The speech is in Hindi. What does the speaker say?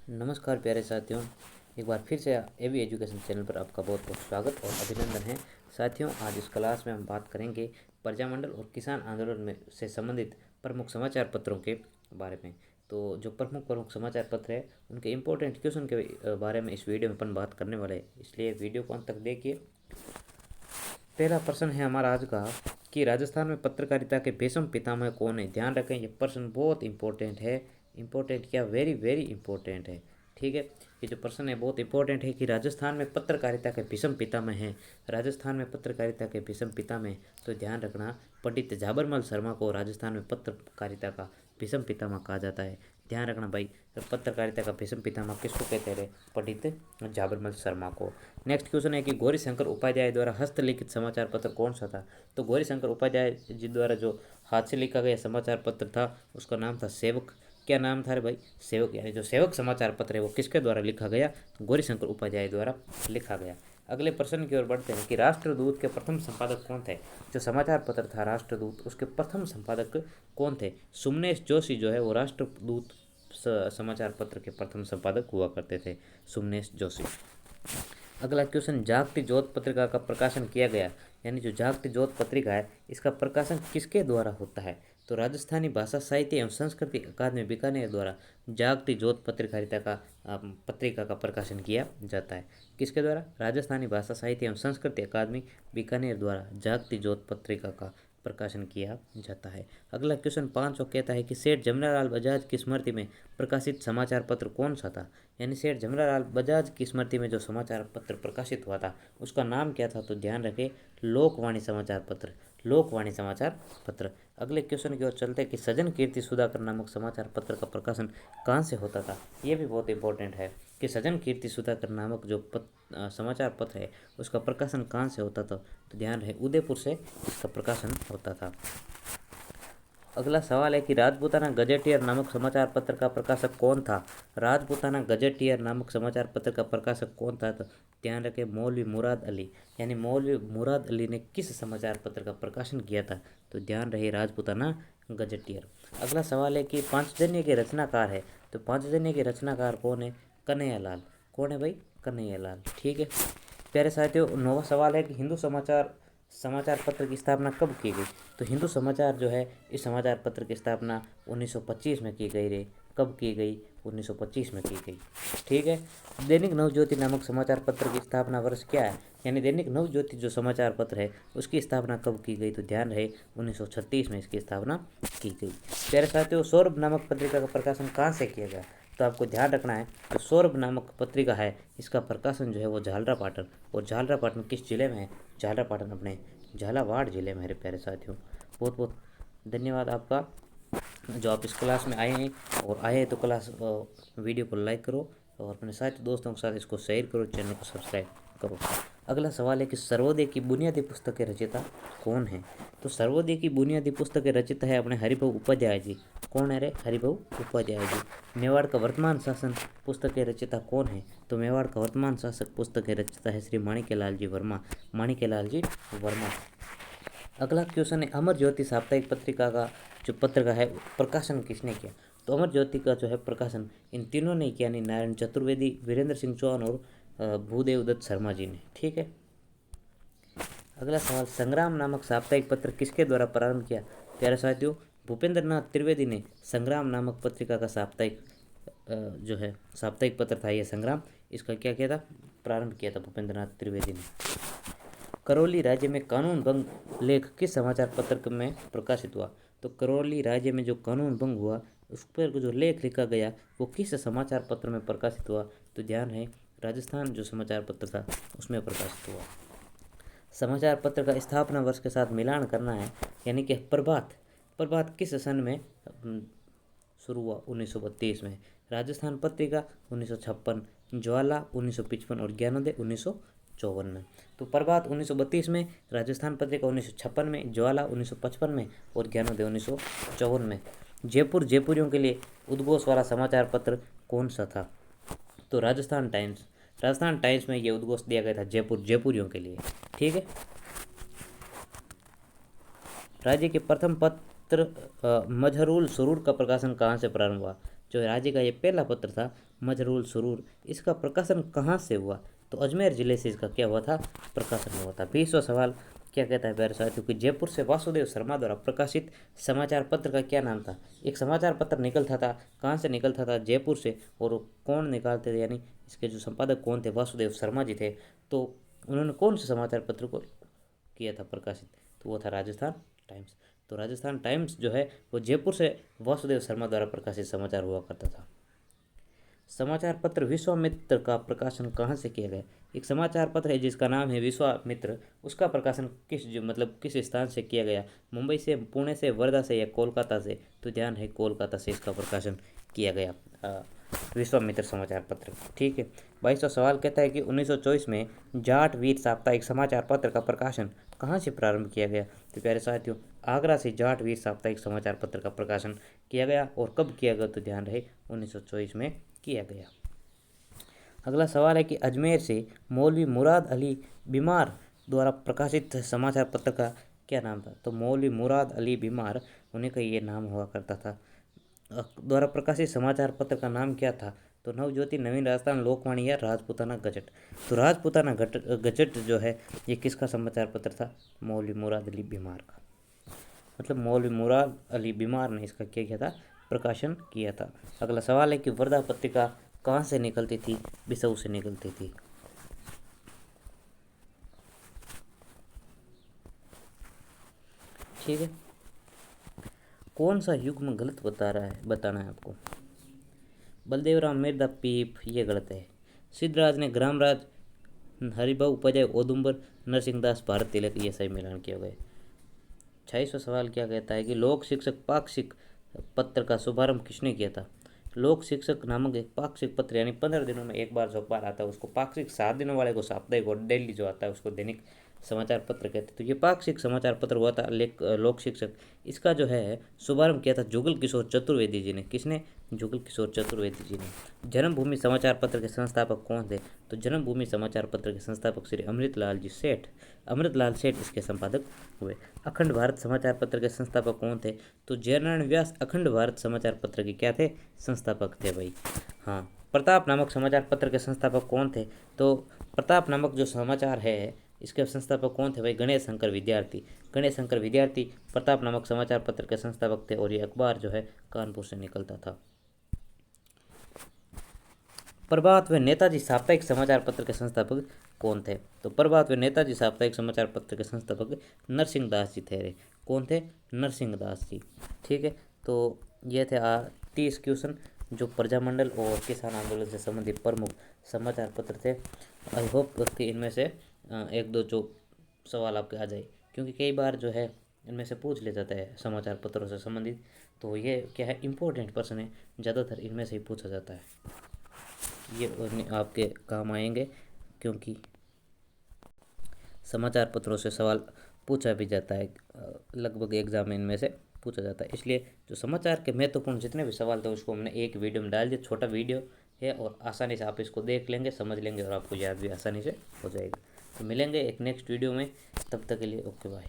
नमस्कार प्यारे साथियों, एक बार फिर से एवी एजुकेशन चैनल पर आपका बहुत बहुत स्वागत और अभिनंदन है। साथियों, आज इस क्लास में हम बात करेंगे प्रजामंडल और किसान आंदोलन में से संबंधित प्रमुख समाचार पत्रों के बारे में। तो जो प्रमुख प्रमुख समाचार पत्र है उनके इम्पोर्टेंट क्वेश्चन के बारे में इस वीडियो में अपन बात करने वाले हैं, इसलिए वीडियो को अंत तक देखिए। पहला प्रश्न है हमारा आज का कि राजस्थान में पत्रकारिता के भीष्म पितामह कौन है। ध्यान रखें, ये प्रश्न बहुत इंपॉर्टेंट है। इंपॉर्टेंट क्या, वेरी वेरी इंपॉर्टेंट है। ठीक है, ये जो प्रश्न है बहुत इंपॉर्टेंट है कि राजस्थान में पत्रकारिता के भीष्म पितामह हैं। राजस्थान में पत्रकारिता के भीष्म पितामह, तो ध्यान रखना, पंडित झाबरमल शर्मा को राजस्थान में पत्रकारिता का भीष्म पितामह कहा जाता है। ध्यान रखना भाई, पत्रकारिता का भीष्म पितामह किसको कहते हैं? पंडित झाबरमल शर्मा को। नेक्स्ट क्वेश्चन है कि गौरीशंकर उपाध्याय द्वारा हस्तलिखित समाचार पत्र कौन सा था। तो गौरीशंकर उपाध्याय जी द्वारा जो हाथ से लिखा गया समाचार पत्र था उसका नाम था सेवक। क्या नाम था रे भाई? सेवक। यानी जो सेवक समाचार पत्र है वो किसके द्वारा लिखा गया? गौरीशंकर उपाध्याय द्वारा लिखा गया। अगले प्रश्न की ओर बढ़ते हैं कि राष्ट्रदूत के प्रथम संपादक कौन थे। जो समाचार पत्र था राष्ट्रदूत, उसके प्रथम संपादक कौन थे? सुमनेश जोशी जो है वो राष्ट्रदूत समाचार पत्र के प्रथम संपादक हुआ करते थे, सुमनेश जोशी। अगला क्वेश्चन, जागती ज्योत पत्रिका का प्रकाशन किया गया, यानी जो जागती ज्योत पत्रिका है इसका प्रकाशन किसके द्वारा होता है? तो राजस्थानी भाषा साहित्य एवं संस्कृति अकादमी बीकानेर द्वारा जागती ज्योत पत्रिका का प्रकाशन किया जाता है। किसके द्वारा? राजस्थानी भाषा साहित्य एवं संस्कृति अकादमी बीकानेर द्वारा जागती ज्योत पत्रिका का प्रकाशन किया जाता है। अगला क्वेश्चन 5 कहता है कि सेठ जमनालाल बजाज की स्मृति में प्रकाशित समाचार पत्र कौन सा था। यानी सेठ जमनालाल बजाज की स्मृति में जो समाचार पत्र प्रकाशित हुआ था उसका नाम क्या था? तो ध्यान रखें, लोकवाणी समाचार पत्र। लोकवाणी समाचार पत्र। अगले क्वेश्चन की ओर चलते हैं कि सजन कीर्ति सुधाकर नामक समाचार पत्र का प्रकाशन कहाँ से होता था। ये भी बहुत इंपॉर्टेंट है कि सजन कीर्ति सुधाकर नामक जो समाचार पत्र है उसका प्रकाशन कहाँ से होता था। तो ध्यान रहे, उदयपुर से इसका प्रकाशन होता था। अगला सवाल है कि राजपूताना गजेटियर नामक समाचार पत्र का प्रकाशक कौन था। राजपूताना गजेटियर नामक समाचार पत्र का प्रकाशक कौन था? तो ध्यान रखें, मौलवी मुराद अली। यानी मौलवी मुराद अली ने किस समाचार पत्र का प्रकाशन किया था? तो ध्यान रहे, राजपूताना गजेटियर। अगला सवाल है कि पांचजन्य के रचनाकार है, तो पांचजन्य के रचनाकार कौन है? कन्हैयालाल। कौन है भाई? कन्हैयालाल। ठीक है प्यारे साथियों, 9वां सवाल है कि हिंदू समाचार पत्र की स्थापना कब की गई। तो हिंदू समाचार जो है इस समाचार पत्र की स्थापना 1925 में की गई रे। कब की गई? 1925 में की गई। ठीक है, दैनिक नवज्योति नामक समाचार पत्र की स्थापना वर्ष क्या है? यानी दैनिक नवज्योति जो समाचार पत्र है उसकी स्थापना कब की गई? तो ध्यान रहे, 1936 में इसकी स्थापना की गई। प्यारे साथियों, सौरभ नामक पत्रिका का प्रकाशन कहाँ से किया गया? तो आपको ध्यान रखना है, तो सौरभ नामक पत्रिका है इसका प्रकाशन जो है वो झालरापाटन। और झालरापाटन किस जिले में है? झालरापाटन अपने झालावाड़ जिले में है प्यारे साथियों। बहुत बहुत धन्यवाद आपका जो आप इस क्लास में आए हैं, और आए हैं तो क्लास वीडियो को लाइक करो और अपने साथी दोस्तों के साथ इसको शेयर करो, चैनल को सब्सक्राइब करो। अगला सवाल है कि सर्वोदय की बुनियादी पुस्तक के रचयिता कौन है। तो सर्वोदय की बुनियादी पुस्तक के रचयिता है अपने हरिभाऊ उपाध्याय जी। कौन है रे? हरिभाऊ उपाध्याय जी। मेवाड़ का वर्तमान शासन पुस्तक के रचयिता कौन है? तो मेवाड़ का वर्तमान शासक पुस्तक के रचयिता है श्री माणिक्यलाल जी वर्मा। माणिक्यलाल जी वर्मा। अगला क्वेश्चन है, अमर ज्योति साप्ताहिक पत्रिका का जो पत्रिका है प्रकाशन किसने किया। तो अमर ज्योति का जो है प्रकाशन इन तीनों ने किया, यानी नारायण चतुर्वेदी, वीरेंद्र सिंह चौहान और भूदेव दत्त शर्मा जी ने। ठीक है, अगला सवाल, संग्राम नामक साप्ताहिक पत्र किसके द्वारा प्रारंभ किया। प्यारे साथियों, भूपेंद्र नाथ त्रिवेदी ने संग्राम नामक पत्रिका का जो है साप्ताहिक पत्र था ये संग्राम, इसका क्या किया था? प्रारंभ किया था भूपेंद्र नाथ त्रिवेदी ने। करौली राज्य में कानून भंग लेख किस समाचार पत्र में प्रकाशित हुआ। तो करौली राज्य में जो कानून भंग हुआ उस पर जो लेख लिखा गया वो किस समाचार पत्र में प्रकाशित हुआ। तो ध्यान है, राजस्थान जो समाचार पत्र था उसमें प्रकाशित हुआ। समाचार पत्र का स्थापना वर्ष के साथ मिलान करना है, यानी कि प्रभात किस सन में शुरू हुआ? 1932 में। राजस्थान पत्रिका 1956, ज्वाला 1955 और ज्ञानोदय 1954 में। तो प्रभात 1932 में, राजस्थान पत्रिका 1956 में, ज्वाला 1955 में और ज्ञानोदय 1954 में। जयपुरियों के लिए उद्घोष वाला समाचार पत्र कौन सा था? तो राजस्थान टाइम्स। राजस्थान टाइम्स में ये उद्घोष दिया गया था जयपुरियों के लिए। ठीक है, राज्य के प्रथम पत्र मजहरूल सुरूर का प्रकाशन कहाँ से प्रारंभ हुआ। जो राज्य का ये पहला पत्र था मजरूल सुरूर, इसका प्रकाशन कहाँ से हुआ? तो अजमेर जिले से इसका क्या हुआ था? प्रकाशन हुआ था। 20वां सवाल क्या कहता है प्यारे साथियों कि जयपुर से वासुदेव शर्मा द्वारा प्रकाशित समाचार पत्र का क्या नाम था? एक समाचार पत्र निकलता था, कहाँ से निकलता था? जयपुर से। और कौन निकालते थे, यानी इसके जो संपादक कौन थे? वासुदेव शर्मा जी थे। तो उन्होंने कौन से समाचार पत्र को किया था प्रकाशित? तो वो था राजस्थान टाइम्स। तो राजस्थान टाइम्स जो है वो जयपुर से वासुदेव शर्मा द्वारा प्रकाशित समाचार हुआ करता था। समाचार पत्र विश्वामित्र का प्रकाशन कहाँ से किया गया? एक समाचार पत्र है जिसका नाम है विश्वामित्र, उसका प्रकाशन किस स्थान से किया गया? मुंबई से, पुणे से, वर्धा से या कोलकाता से? तो ध्यान है कोलकाता से इसका प्रकाशन किया गया विश्वामित्र समाचार पत्र। ठीक है। 22वां सवाल कहता है कि 1924 में जाट वीर साप्ताहिक समाचार पत्र का प्रकाशन कहाँ से प्रारंभ किया गया? तो प्यारे साथियों आगरा से जाट वीर साप्ताहिक समाचार पत्र का प्रकाशन किया गया। और कब किया गया? तो ध्यान रहे 1924 में किया गया। अगला सवाल है कि अजमेर से मौलवी मुराद अली बीमार द्वारा प्रकाशित समाचार पत्र का क्या नाम था? तो मौलवी मुराद अली बीमार, उन्हीं का ये नाम हुआ करता था। द्वारा प्रकाशित समाचार पत्र का नाम क्या था? तो नवज्योति, नवीन राजस्थान, लोकवाणी या राजपूताना गजट? तो राजपूताना गजट जो है ये किसका समाचार पत्र था? मौलवी मुराद अली बीमार का। मतलब मौलवी मुराद अली बीमार ने इसका क्या किया था? प्रकाशन किया था। अगला सवाल है कि वर्धा पत्रिका कहाँ से निकलती थी? बिसऊ से निकलती थी। ठीक है। कौन सा युग्म गलत बताना है आपको? बलदेवराम मिर्दा पीप, ये गलत है। सिद्धराज ने ग्रामराज, हरिभाऊ उपाध्याय औदुंबर, नरसिंहदास भारत तिलक, ये सही मिलान किया गया। 26वां सवाल क्या कहता है कि लोक शिक्षक पाक्षिक पत्र का शुभारंभ किसने किया था? लोक शिक्षक नामक एक पाक्षिक पत्र, यानी 15 दिनों में एक बार जो अखबार आता है उसको पाक्षिक, 7 दिनों वाले को साप्ताहिक और डेली जो आता है उसको दैनिक समाचार पत्र कहते हैं। तो ये पाक्षिक समाचार पत्र हुआ था लोक शिक्षक। इसका जो है शुभारंभ किया था जुगल किशोर चतुर्वेदी जी ने। किसने? जुगल किशोर चतुर्वेदी जी ने। जन्मभूमि समाचार पत्र के संस्थापक कौन थे? तो जन्मभूमि समाचार पत्र के संस्थापक श्री अमृतलाल जी सेठ, अमृतलाल सेठ इसके संपादक हुए। अखंड भारत समाचार पत्र के संस्थापक कौन थे? तो जयनारायण व्यास अखंड भारत समाचार पत्र के क्या थे? संस्थापक थे भाई। हाँ। प्रताप नामक समाचार पत्र के संस्थापक कौन थे? तो प्रताप नामक जो समाचार है इसके संस्थापक कौन थे भाई? गणेश शंकर विद्यार्थी। गणेश शंकर विद्यार्थी प्रताप नामक समाचार पत्र के संस्थापक थे। और ये अखबार जो है कानपुर से निकलता था। प्रभात व नेताजी साप्ताहिक समाचार पत्र के संस्थापक कौन थे? तो प्रभात व नेताजी साप्ताहिक समाचार पत्र के संस्थापक नरसिंह दास जी थे। कौन थे? नरसिंह दास जी। ठीक है। तो ये थे 30 क्वेश्चन जो प्रजामंडल और किसान आंदोलन से संबंधित प्रमुख समाचार पत्र थे। आई होप कि इनमें से एक दो जो सवाल आपके आ जाए, क्योंकि कई बार जो है इनमें से पूछ ले जाता है समाचार पत्रों से संबंधित। तो ये क्या है, इम्पोर्टेंट प्रश्न है, ज़्यादातर इनमें से ही पूछा जाता है। ये आपके काम आएंगे क्योंकि समाचार पत्रों से सवाल पूछा भी जाता है, लगभग एग्जाम में इनमें से पूछा जाता है। इसलिए जो समाचार के महत्वपूर्ण जितने भी सवाल थे उसको हमने एक वीडियो में डाल दिया। छोटा वीडियो है और आसानी से आप इसको देख लेंगे, समझ लेंगे और आपको याद भी आसानी से हो जाएगा। तो मिलेंगे एक नेक्स्ट वीडियो में, तब तक के लिए ओके बाय।